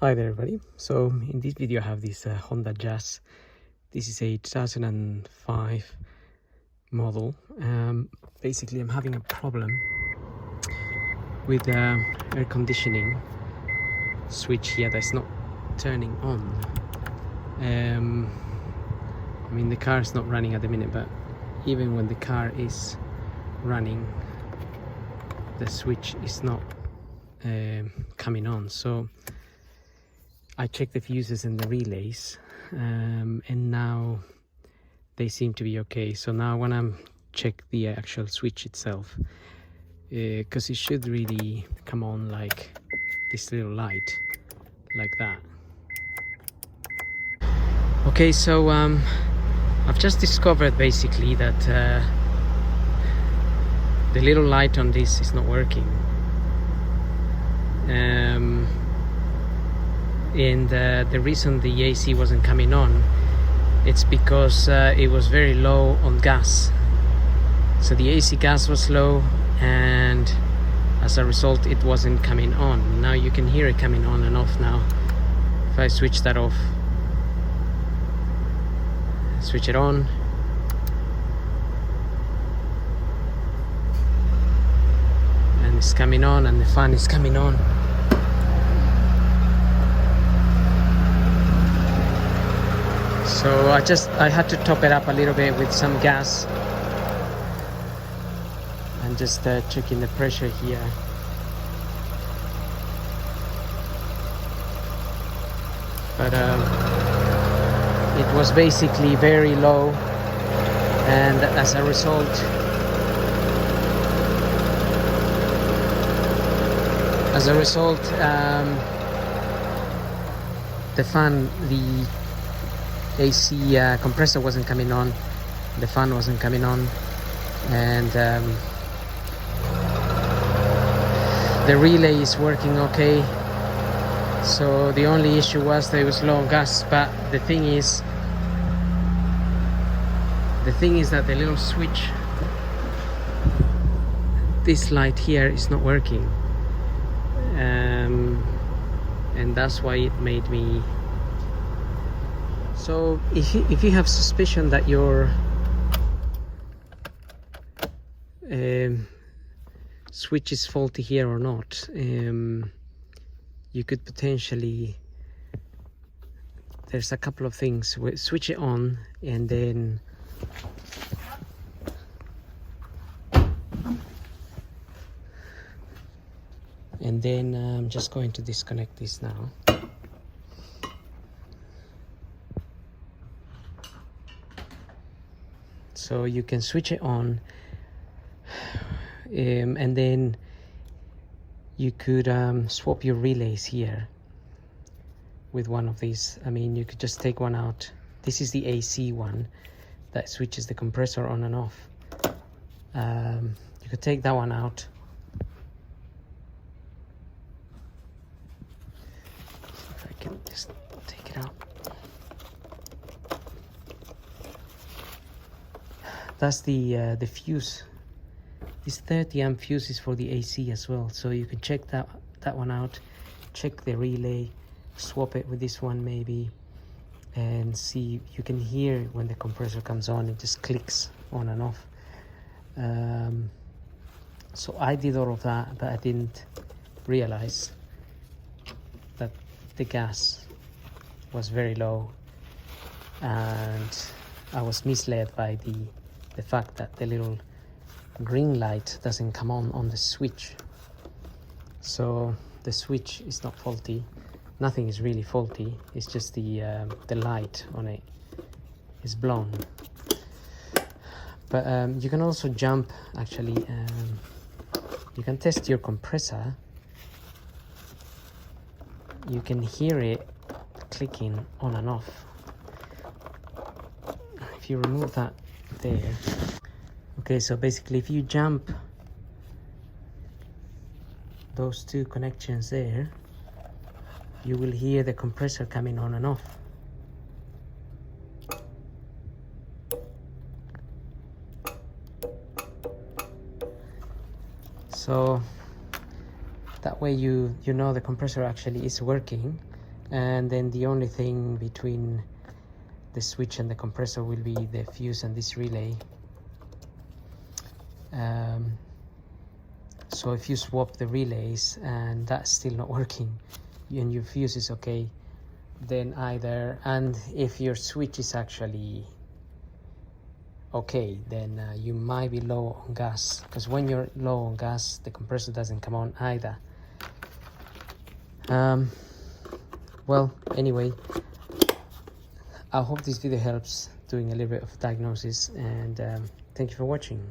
Hi there everybody. So in this video I have this Honda Jazz. This is a 2005 model. Basically I'm having a problem with the air conditioning switch here that's not turning on. I mean the car is not running at the minute, but even when the car is running the switch is not coming on. So I checked the fuses and the relays, and now they seem to be okay. So now when I'm check the actual switch itself, because it should really come on like this little light, like that. Okay, so I've just discovered basically that the little light on this is not working. And the reason the AC wasn't coming on, it's because it was very low on gas. So the AC gas was low, and as a result it wasn't coming on. Now you can hear it coming on and off now. If I switch that off, switch it on, and it's coming on, and the fan is coming on. So I had to top it up a little bit with some gas, and just checking the pressure here. But it was basically very low, and as a result the fan, the AC compressor wasn't coming on, the fan wasn't coming on, and the relay is working okay. So the only issue was that it was low on gas. But the thing is that the little switch, this light here, is not working, and that's why it made me. So if you have suspicion that your switch is faulty here or not, you could potentially, there's a couple of things. Switch it on, and then I'm just going to disconnect this now. So you can switch it on, and then you could swap your relays here with one of these. I mean, you could just take one out. This is the AC one that switches the compressor on and off. You could take that one out. If I can just take it out. That's the fuse. This 30 amp fuse is for the AC as well, so you can check that one out, check the relay, swap it with this one maybe, and see. You can hear when the compressor comes on, it just clicks on and off. So I did all of that, but I didn't realize that the gas was very low, and I was misled by the fact that the little green light doesn't come on the switch. So the switch is not faulty, nothing is really faulty, it's just the light on it is blown. But you can also jump, actually. You can test your compressor. You can hear it clicking on and off. If you remove that there. Okay, so basically if you jump those two connections there, you will hear the compressor coming on and off. So that way you know the compressor actually is working, and then the only thing between the switch and the compressor will be the fuse and this relay. So if you swap the relays and that's still not working and your fuse is okay, then either, and if your switch is actually okay, then you might be low on gas, because when you're low on gas the compressor doesn't come on either. Well, anyway, I hope this video helps doing a little bit of diagnosis, and thank you for watching.